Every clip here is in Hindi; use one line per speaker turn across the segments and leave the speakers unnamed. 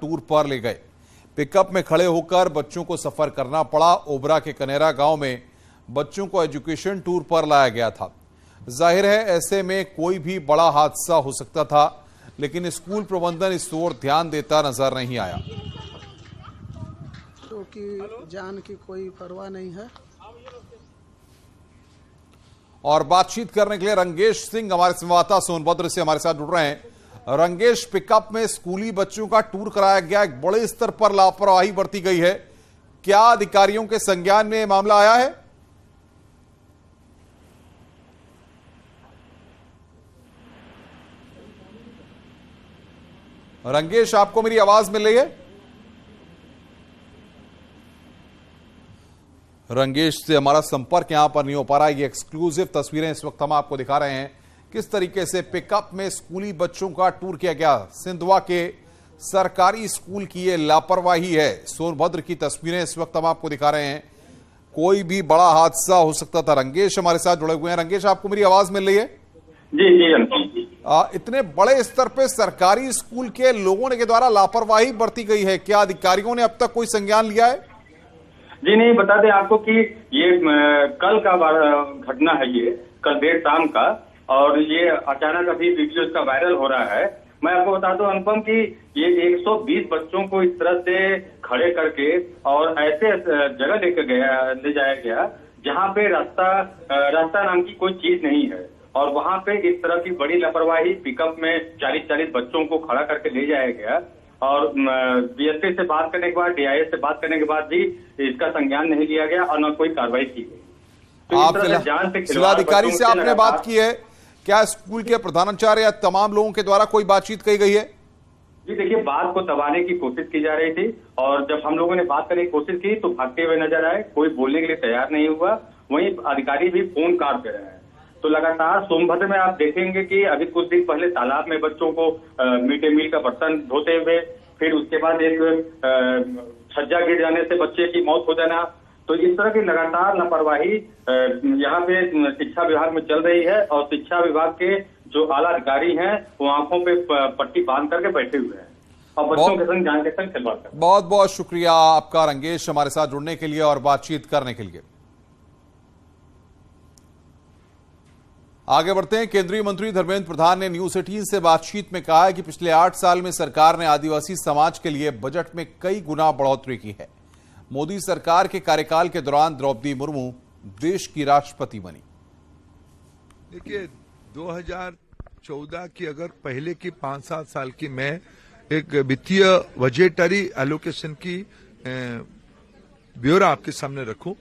टूर पर ले गए। पिकअप में खड़े होकर बच्चों को सफर करना पड़ा। ओबरा के कनेरा गांव में बच्चों को एजुकेशन टूर पर लाया गया था। जाहिर है ऐसे में कोई भी बड़ा हादसा हो सकता था, लेकिन स्कूल प्रबंधन इस ओर ध्यान देता नजर नहीं आया।
क्योंकि जान की कोई परवाह नहीं है।
और बातचीत करने के लिए रंगेश सिंह हमारे संवाददाता सोनभद्र से हमारे साथ जुड़ रहे हैं। रंगेश, पिकअप में स्कूली बच्चों का टूर कराया गया, एक बड़े स्तर पर लापरवाही बरती गई है। क्या अधिकारियों के संज्ञान में मामला आया है? रंगेश, आपको मेरी आवाज मिल रही है? रंगेश से हमारा संपर्क यहां पर नहीं हो पा रहा है। ये एक्सक्लूसिव तस्वीरें इस वक्त हम आपको दिखा रहे हैं, किस तरीके से पिकअप में स्कूली बच्चों का टूर किया गया। सिंधवा के सरकारी स्कूल की ये लापरवाही है। सोनभद्र की तस्वीरें इस वक्त हम आपको दिखा रहे हैं। कोई भी बड़ा हादसा हो सकता था। रंगेश हमारे साथ जुड़े हुए हैं। रंगेश, आपको मेरी आवाज मिल रही है?
जी।
इतने बड़े स्तर पे सरकारी स्कूल के लोगों के द्वारा लापरवाही बरती गई है, क्या अधिकारियों ने अब तक कोई संज्ञान लिया है?
जी नहीं, बता दें आपको कि ये कल का घटना है, ये कल देर शाम का, और ये अचानक अभी वीडियो इसका वायरल हो रहा है। मैं आपको बता दूं अनुपम कि ये 120 बच्चों को इस तरह से खड़े करके और ऐसे जगह ले जाया गया जहां पे रास्ता नाम की कोई चीज नहीं है, और वहां पे इस तरह की बड़ी लापरवाही, पिकअप में 40-40 बच्चों को खड़ा करके ले जाया गया। और बीएसपी से बात करने के बाद, डीआईएस से बात करने के बाद भी इसका संज्ञान नहीं लिया गया और न कोई कार्रवाई की गई।
तो जिलाधिकारी से आपने बात की है? क्या स्कूल के प्रधानाचार्य या तमाम लोगों के द्वारा कोई बातचीत की गई है?
जी देखिए, बात को दबाने की कोशिश की जा रही थी, और जब हम लोगों ने बात करने की कोशिश की तो भागते हुए नजर आए। कोई बोलने के लिए तैयार नहीं हुआ। वहीं अधिकारी भी फोन काट दे रहे हैं। तो लगातार सोनभद्र में आप देखेंगे कि अभी कुछ दिन पहले तालाब में बच्चों को मिड डे मील का बर्तन धोते हुए, फिर उसके बाद एक छज्जा गिर जाने से बच्चे की मौत हो जाना। तो इस तरह की लगातार लापरवाही यहाँ पे शिक्षा विभाग में चल रही है, और शिक्षा विभाग के जो आला अधिकारी हैं वो आंखों पे पट्टी बांध करके बैठे हुए हैं और बच्चों के संग जान के संग खिलवाड़ कर।
बहुत बहुत शुक्रिया आपका रंगेश, हमारे साथ जुड़ने के लिए और बातचीत करने के लिए। आगे बढ़ते हैं। केंद्रीय मंत्री धर्मेंद्र प्रधान ने न्यूज 18 से बातचीत में कहा है कि पिछले 8 साल में सरकार ने आदिवासी समाज के लिए बजट में कई गुना बढ़ोतरी की है। मोदी सरकार के कार्यकाल के दौरान द्रौपदी मुर्मू देश की राष्ट्रपति बनी।
देखिए, 2014 की अगर पहले की 5-7 साल की मैं एक वित्तीय बजटरी एलोकेशन की ब्यौरा आपके सामने रखूं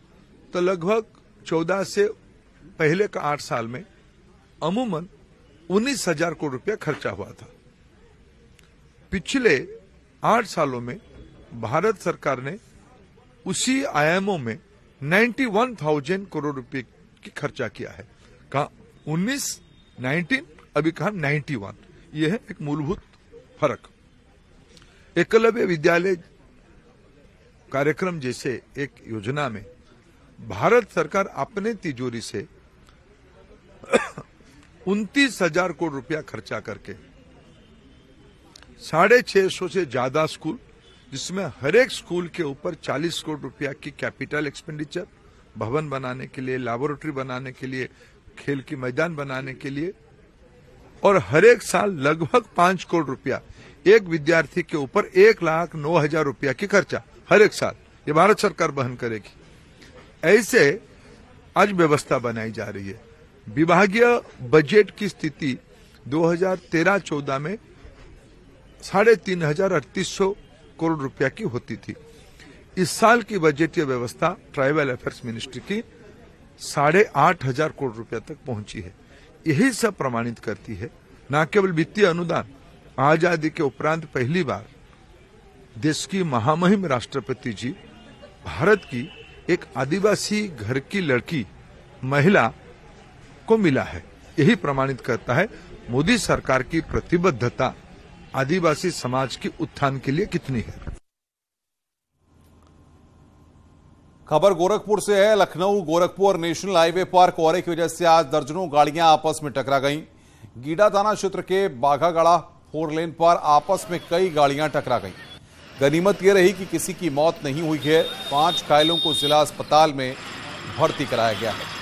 तो लगभग 14 से पहले का 8 साल में अमूमन 19,000 करोड़ रुपया खर्चा हुआ था। पिछले 8 सालों में भारत सरकार ने उसी आयामों में 91,000 करोड़ रुपए की खर्चा किया है। कहा 19 अभी कहा 91। यह है एक मूलभूत फर्क। एकलव्य विद्यालय कार्यक्रम जैसे एक योजना में भारत सरकार अपने तिजोरी से 29,000 करोड़ रुपया खर्चा करके 650 से ज्यादा स्कूल, जिसमें हर एक स्कूल के ऊपर 40 करोड़ रुपया की कैपिटल एक्सपेंडिचर, भवन बनाने के लिए, लैबोरेटरी बनाने के लिए, खेल की मैदान बनाने के लिए, और हर एक साल लगभग 5 करोड़ रुपया एक विद्यार्थी के ऊपर 1,09,000 रुपया की खर्चा हर एक साल ये भारत सरकार वहन करेगी। ऐसे आज व्यवस्था बनाई जा रही है। विभागीय बजट की स्थिति 2013-14 में 3,3800 करोड़ रुपया की होती थी। इस साल की बजटीय व्यवस्था ट्राइबल अफेयर्स मिनिस्ट्री की 8,500 करोड़ रुपया तक पहुंची है। यही सब प्रमाणित करती है न केवल वित्तीय अनुदान, आजादी के उपरांत पहली बार देश की महामहिम राष्ट्रपति जी भारत की एक आदिवासी घर की लड़की महिला को मिला है। यही प्रमाणित करता है मोदी सरकार की प्रतिबद्धता आदिवासी समाज के उत्थान के लिए कितनी है।
खबर गोरखपुर से है। लखनऊ गोरखपुर नेशनल हाईवे पर कोहरे की वजह से आज दर्जनों गाड़ियां आपस में टकरा गईं। गीडा थाना क्षेत्र के बाघागड़ा 4 लेन पर आपस में कई गाड़ियां टकरा गईं। गनीमत यह रही कि किसी की मौत नहीं हुई है। 5 घायलों को जिला अस्पताल में भर्ती कराया गया है।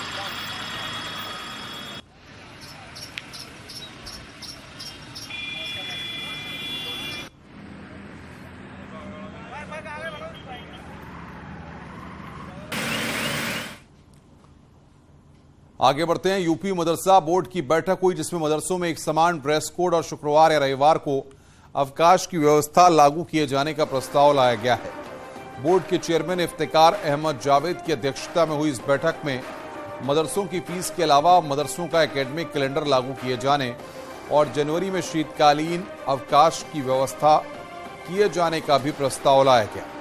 आगे बढ़ते हैं। यूपी मदरसा बोर्ड की बैठक हुई, जिसमें मदरसों में एक समान ड्रेस कोड और शुक्रवार या रविवार को अवकाश की व्यवस्था लागू किए जाने का प्रस्ताव लाया गया है। बोर्ड के चेयरमैन इफ्तिकार अहमद जावेद की अध्यक्षता में हुई इस बैठक में मदरसों की फीस के अलावा मदरसों का एकेडमिक कैलेंडर लागू किए जाने और जनवरी में शीतकालीन अवकाश की व्यवस्था किए जाने का भी प्रस्ताव लाया गया।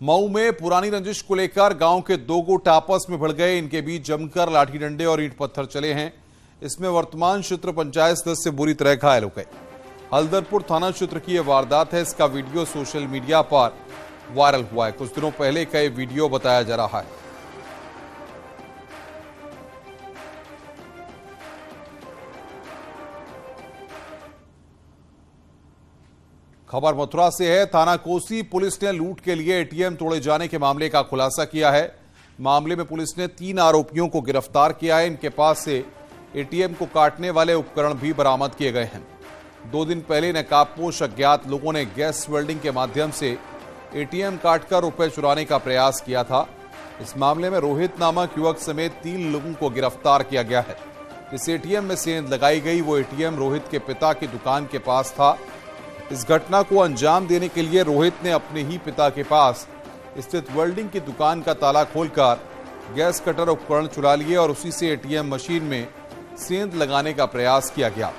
मऊ में पुरानी रंजिश को लेकर गांव के 2 गुट आपस में भिड़ गए। इनके बीच जमकर लाठी डंडे और ईंट पत्थर चले हैं। इसमें वर्तमान क्षेत्र पंचायत सदस्य बुरी तरह घायल हो गए। हल्दरपुर थाना क्षेत्र की यह वारदात है। इसका वीडियो सोशल मीडिया पर वायरल हुआ है। कुछ दिनों पहले का यह वीडियो बताया जा रहा है। खबर मथुरा से है। थाना कोसी पुलिस ने लूट के लिए एटीएम तोड़े जाने के मामले का खुलासा किया है। मामले में पुलिस ने 3 आरोपियों को गिरफ्तार किया है। इनके पास से एटीएम को काटने वाले उपकरण भी बरामद किए गए हैं। 2 दिन पहले नकाबपोश अज्ञात लोगों ने गैस वेल्डिंग के माध्यम से एटीएम काटकर रुपए चुराने का प्रयास किया था। इस मामले में रोहित नामक युवक समेत 3 लोगों को गिरफ्तार किया गया है। इस एटीएम में सेंध लगाई गई। वो एटीएम रोहित के पिता की दुकान के पास था। इस घटना को अंजाम देने के लिए रोहित ने अपने ही पिता के पास स्थित वेल्डिंग की दुकान का ताला खोलकर गैस कटर उपकरण चुरा लिए और उसी से एटीएम मशीन में सेंध लगाने का प्रयास किया गया,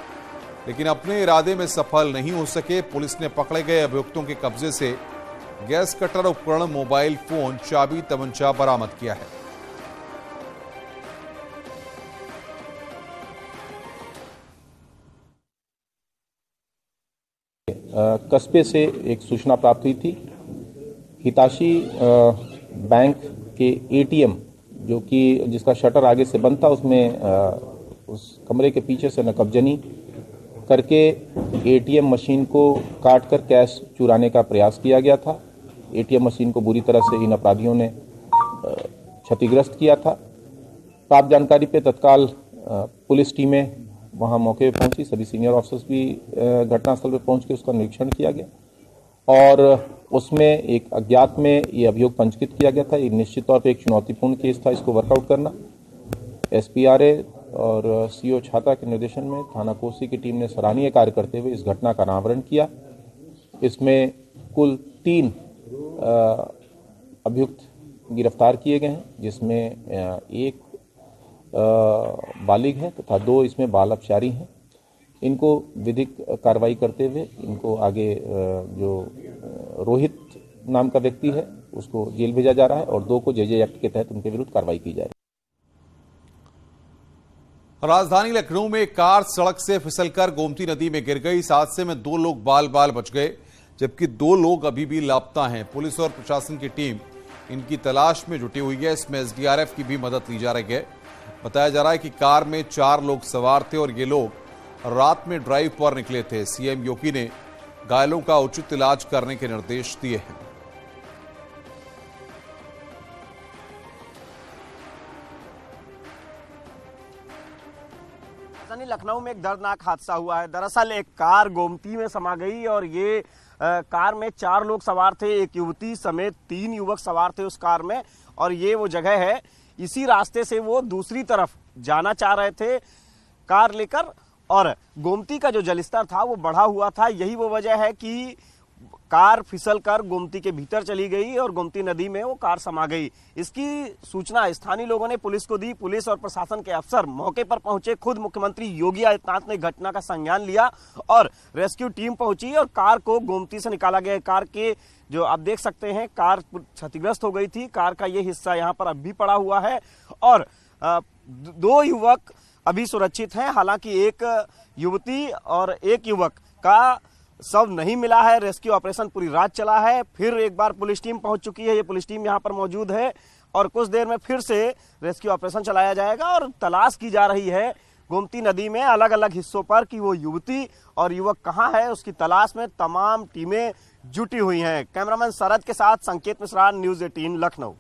लेकिन अपने इरादे में सफल नहीं हो सके। पुलिस ने पकड़े गए अभियुक्तों के कब्जे से गैस कटर उपकरण, मोबाइल फोन, चाबी, तमंचा बरामद किया है।
कस्बे से एक सूचना प्राप्त हुई थी। हिताशी बैंक के एटीएम जो कि जिसका शटर आगे से बंद था, उसमें उस कमरे के पीछे से नकबजनी करके एटीएम मशीन को काटकर कैश चुराने का प्रयास किया गया था। एटीएम मशीन को बुरी तरह से इन अपराधियों ने क्षतिग्रस्त किया था। प्राप्त जानकारी पे तत्काल पुलिस टीमें वहां मौके पर पहुंची। सभी सीनियर ऑफिसर्स भी घटनास्थल पर पहुंच के उसका निरीक्षण किया गया और उसमें एक अज्ञात में ये अभियोग पंजीकृत किया गया था। ये निश्चित तौर पर एक चुनौतीपूर्ण केस था, इसको वर्कआउट करना। SPRA और CO छाता के निर्देशन में थाना कोसी की टीम ने सराहनीय कार्य करते हुए इस घटना का अनावरण किया। इसमें कुल 3 अभियुक्त गिरफ्तार किए गए हैं, जिसमें एक बालिग है तथा 2 इसमें बाल अपचारी हैं। इनको विधिक कार्रवाई करते हुए इनको आगे जो रोहित नाम का व्यक्ति है उसको जेल भेजा जा रहा है और 2 को JJ एक्ट के तहत उनके विरुद्ध कार्रवाई की जाए।
राजधानी लखनऊ में एक कार सड़क से फिसलकर गोमती नदी में गिर गई। इस हादसे में 2 लोग बाल बाल बच गए, जबकि 2 लोग अभी भी लापता हैं। पुलिस और प्रशासन की टीम इनकी तलाश में जुटी हुई है। इसमें SDRF की भी मदद ली जा रही है। बताया जा रहा है कि कार में 4 लोग सवार थे और ये लोग रात में ड्राइव पर निकले थे। CM योगी ने घायलों का उचित इलाज करने के निर्देश दिए हैं।
राजधानी लखनऊ में एक दर्दनाक हादसा हुआ है। दरअसल एक कार गोमती में समा गई और ये कार में 4 लोग सवार थे। एक युवती समेत 3 युवक सवार थे उस कार में और ये वो जगह है। इसी रास्ते से वो दूसरी तरफ जाना चाह रहे थे कार लेकर और गोमती का जो जलस्तर था वो बढ़ा हुआ था। यही वो वजह है कि कार फिसलकर गोमती के भीतर चली गई और गोमती नदी में वो कार समा गई। इसकी सूचना स्थानीय लोगों ने पुलिस को दी। पुलिस और प्रशासन के अफसर मौके पर पहुंचे। खुद मुख्यमंत्री योगी आदित्यनाथ ने घटना का संज्ञान लिया और रेस्क्यू टीम पहुंची और कार को गोमती से निकाला गया। कार के जो आप देख सकते हैं कार क्षतिग्रस्त हो गई थी। कार का ये हिस्सा यहाँ पर अब भी पड़ा हुआ है और 2 युवक अभी सुरक्षित हैं। हालांकि एक युवती और एक युवक का शव नहीं मिला है। रेस्क्यू ऑपरेशन पूरी रात चला है, फिर एक बार पुलिस टीम पहुंच चुकी है, ये पुलिस टीम यहाँ पर मौजूद है और कुछ देर में फिर से रेस्क्यू ऑपरेशन चलाया जाएगा और तलाश की जा रही है गोमती नदी में अलग अलग हिस्सों पर कि वो युवती और युवक कहाँ है। उसकी तलाश में तमाम टीमें जुटी हुई हैं। कैमरामैन शरद के साथ संकेत मिश्रा, न्यूज़ 18 लखनऊ।